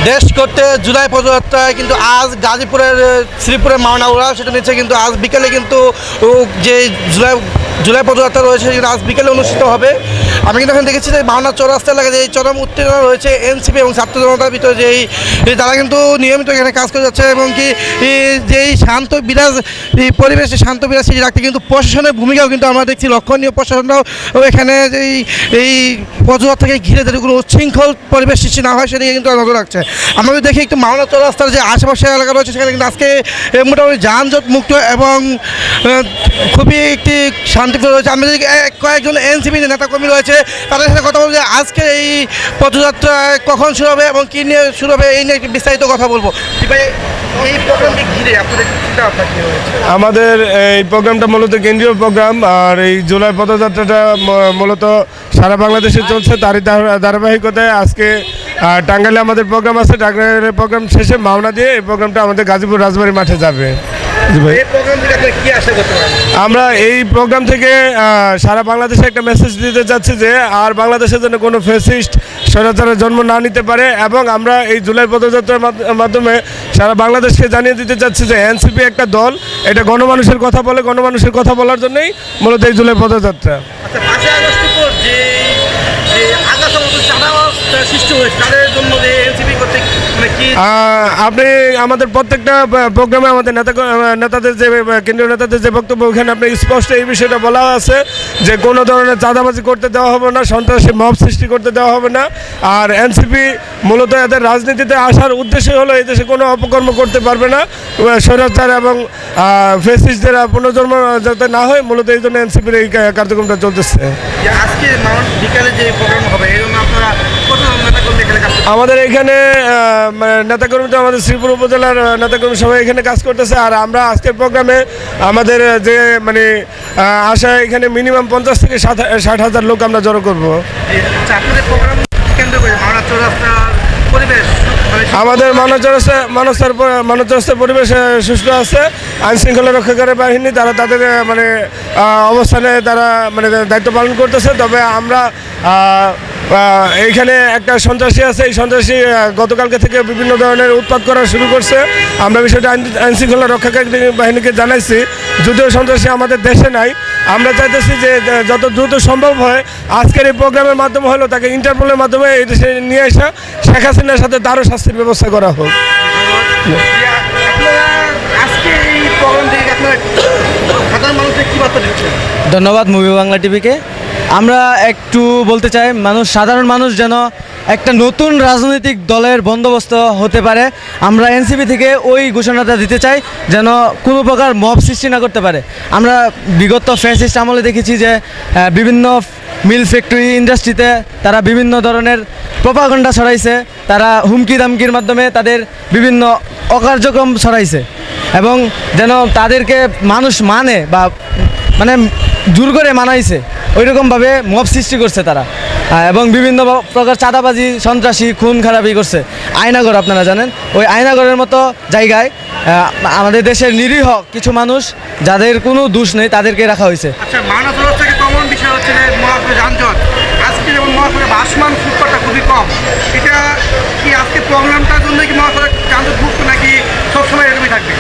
দেশ করতে জুলাই পদযাত্রায় কিন্তু আজ গাজীপুরের শ্রীপুরের মাওনা সেটা নিচ্ছে কিন্তু আজ বিকেলে কিন্তু যে জুলাই জুলাই পদযাত্রা রয়েছে সেটা আজ বিকেলে অনুষ্ঠিত হবে। আমি কিন্তু এখানে দেখেছি যে মাওনা চৌরাস্তা এলাকায় যে চরম উত্তেজনা রয়েছে এনসিপি এবং ছাত্র জনতার ভিতরে যেই তারা কিন্তু নিয়মিত এখানে কাজ করে যাচ্ছে এবং কি যেই শান্ত বিরাজ এই পরিবেশে শান্ত বিরাজ সেটি রাখতে কিন্তু প্রশাসনের ভূমিকাও কিন্তু আমরা দেখছি লক্ষণীয়। প্রশাসনরাও এখানে এই পদযাত্রাকে ঘিরে যাতে কোনো উচ্ছৃঙ্খল পরিবেশ সৃষ্টি না হয় সেদিকে কিন্তু নজর রাখছে। আমরা দেখি একটু মাওনা চৌরাস্তার যে আশেপাশে এলাকা রয়েছে সেখানে কিন্তু আজকে মোটামুটি যানজট মুক্ত এবং খুবই একটি শান্তিপূর্ণ রয়েছে। আমরা যদি কয়েকজন এনসিপি নেতাকর্মী রয়েছে তাদের সাথে কথা বলবো যে আজকে এই পদযাত্রা কখন শুরু হবে এবং কী নিয়ে শুরু হবে এই নিয়ে বিস্তারিত কথা বলবো। এই প্রোগ্রামকে ঘিরে আপনাদের চিন্তাভাবনা কী রয়েছে? আমাদের এই প্রোগ্রামটা মূলত কেন্দ্রীয় প্রোগ্রাম, আর এই জুলাই পদযাত্রাটা মূলত সারা বাংলাদেশে চলছে। তারই ধারাবাহিকতায় আজকে টাঙ্গাইলে আমাদের প্রোগ্রাম আছে। টাঙ্গাইলের প্রোগ্রাম শেষে মাওনা দিয়ে এই প্রোগ্রামটা আমাদের গাজীপুর রাজবাড়ী মাঠে যাবে। আমরা এই প্রোগ্রাম থেকে সারা বাংলাদেশে একটা মেসেজ দিতে চাচ্ছি যে আর বাংলাদেশের জন্য কোনো ফ্যাসিস্ট স্বৈরাচারের জন্ম না নিতে পারে, এবং আমরা এই জুলাই পদযাত্রার মাধ্যমে সারা বাংলাদেশকে জানিয়ে দিতে চাচ্ছি যে এনসিপি একটা দল, এটা গণমানুষের কথা বলে, গণমানুষের কথা বলার জন্যই মূলত এই জুলাই পদযাত্রা। আপনি আমাদের প্রত্যেকটা প্রোগ্রামে আমাদের নেতাদের যে কেন্দ্রীয় নেতাদের যে বক্তব্য ওখানে আপনি স্পষ্ট এই বিষয়টা বলা আছে যে কোনো ধরনের চাঁদাবাজি করতে দেওয়া হবে না, সন্ত্রাসী মব সৃষ্টি করতে দেওয়া হবে না। আর এনসিপি মূলত এদের রাজনীতিতে আসার উদ্দেশ্য হলো এই দেশে কোনো অপকর্ম করতে পারবে না, স্বৈরাচার এবং ফ্যাসিস্টদের পুনর্জন্ম যাতে না হয়, মূলত এই জন্য এনসিপির এই কার্যক্রমটা চলতেছে। আজকে বিকালে যে প্রোগ্রাম হবে এই জন্য আপনারা আমাদের এখানে নেতাকর্মী তো আমাদের শ্রীপুর উপজেলার নেতাকর্মী সবাই এখানে কাজ করতেছে। আর আমরা আজকের প্রোগ্রামে আমাদের যে আশা এখানে মিনিমাম 50 থেকে 60,000 লোক আমরা জড়ো করবো। আমাদের মানব চৌরাস্তার পরিবেশ সুষ্ঠু আছে। আইন শৃঙ্খলা রক্ষাকারী বাহিনী তারা তাদের অবস্থানে তারা দায়িত্ব পালন করতেছে। তবে আমরা এইখানে একটা সন্ত্রাসী আছে, এই সন্ত্রাসী গতকালকে থেকে বিভিন্ন ধরনের উৎপাত করা শুরু করছে। আমরা বিষয়টা আইন শৃঙ্খলা রক্ষাকারী বাহিনীকে জানাইছি, যদিও সন্ত্রাসী আমাদের দেশে নাই। আমরা চাইতেছি যে যত দ্রুত সম্ভব হয় আজকের এই প্রোগ্রামের মাধ্যমে হলো তাকে ইন্টারপোলের মাধ্যমে এই দেশে নিয়ে আসা, শেখ হাসিনার সাথে তারও শাস্তির ব্যবস্থা করা হোক। ধন্যবাদ মুভি বাংলা টিভিকে। আমরা একটু বলতে চাই সাধারণ মানুষ যেন একটা নতুন রাজনৈতিক দলের বন্দোবস্ত হতে পারে। আমরা এনসিপি থেকে ওই ঘোষণাটা দিতে চাই যেন কোনো প্রকার মব সৃষ্টি না করতে পারে। আমরা বিগত ফ্যাসিস্ট আমলে দেখেছি যে বিভিন্ন মিল ফ্যাক্টরি ইন্ডাস্ট্রিতে তারা বিভিন্ন ধরনের প্রপাগান্ডা ছড়াইছে, তারা হুমকি দামকির মাধ্যমে তাদের বিভিন্ন অকার্যক্রম ছড়াইছে, এবং যেন তাদেরকে মানুষ বা জোর করে মানাইছে ওইরকমভাবে মব সৃষ্টি করছে তারা, এবং বিভিন্ন প্রকার চাঁদাবাজি সন্ত্রাসী খুন খারাপি করছে। আয়নাগর আপনারা জানেন, ওই আয়নাগরের মতো জায়গায় আমাদের দেশের নিরীহ কিছু মানুষ যাদের কোনো দোষ নেই তাদেরকে রাখা হয়েছে। আচ্ছা, মানবতার থেকে কমন বিষয় হচ্ছে যে মহাপুরে যানজট। আজকে যেমন মহাপুরে ভাসমান ফুটপাথটা খুবই কম, এটা কি আজকে প্রবলেমটার জন্য কি মহাপুরে যানজট মুক্ত নাকি সবসময় এরকমই থাকবে?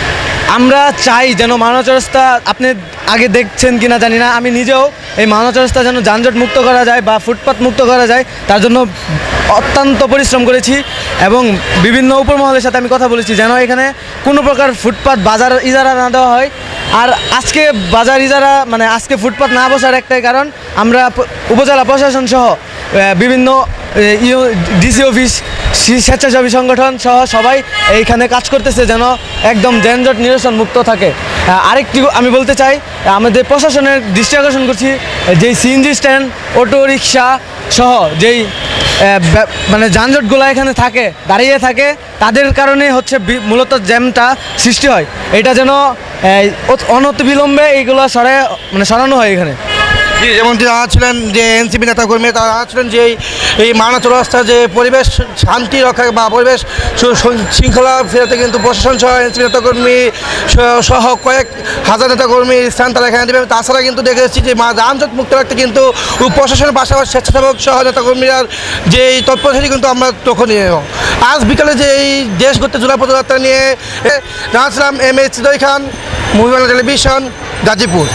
আমরা চাই যেন মাওনা চৌরাস্তা, আপনি আগে দেখছেন কিনা জানি না, আমি নিজেও এই মাওনা চৌরাস্তা যেন যানজট মুক্ত করা যায় বা ফুটপাত মুক্ত করা যায় তার জন্য অত্যন্ত পরিশ্রম করেছি, এবং বিভিন্ন উপমহলের সাথে আমি কথা বলেছি যেন এখানে কোনো প্রকার ফুটপাত বাজার ইজারা না দেওয়া হয়। আর আজকে বাজার ইজারা আজকে ফুটপাত না বসার একটাই কারণ, আমরা উপজেলা প্রশাসন সহ বিভিন্ন ডিসি অফিস, স্বেচ্ছাসেবী সংগঠন সহ সবাই এইখানে কাজ করতেছে যেন একদম যানজট নিরসন মুক্ত থাকে। আরেকটি আমি বলতে চাই, আমাদের প্রশাসনের দৃষ্টি আকর্ষণ করছি, যেই সিএনজি স্ট্যান্ড, অটো রিক্সা সহ যেই যানজটগুলো এখানে দাঁড়িয়ে থাকে তাদের কারণে হচ্ছে মূলত জ্যামটা সৃষ্টি হয়। এটা যেন অনতিবিলম্বে এইগুলো সরানো হয় এখানে। জি, যেমন যারা ছিলেন যে এনসিপি নেতাকর্মী তারা ছিলেন যে এই মানা চৌরাস্তা যে পরিবেশ শান্তি রক্ষা বা পরিবেশ শৃঙ্খলা ফেরাতে কিন্তু প্রশাসন সহ এনসিপি নেতাকর্মী সহ কয়েক হাজার নেতাকর্মী স্থান তারা এখানে দেবেন। তাছাড়া কিন্তু দেখেছি যে যানজট মুক্ত রাখতে কিন্তু প্রশাসনের পাশাপাশি স্বেচ্ছাসেবক সহ নেতাকর্মীরা যে এই তৎপর সেটি কিন্তু আমরা লক্ষণীয়। আজ বিকালে যে এই দেশ ঘুরতে জুলাই পদযাত্রা নিয়ে জানাচ্ছিলাম M A Hridoy Khan, movie Bangla television, Gazipur.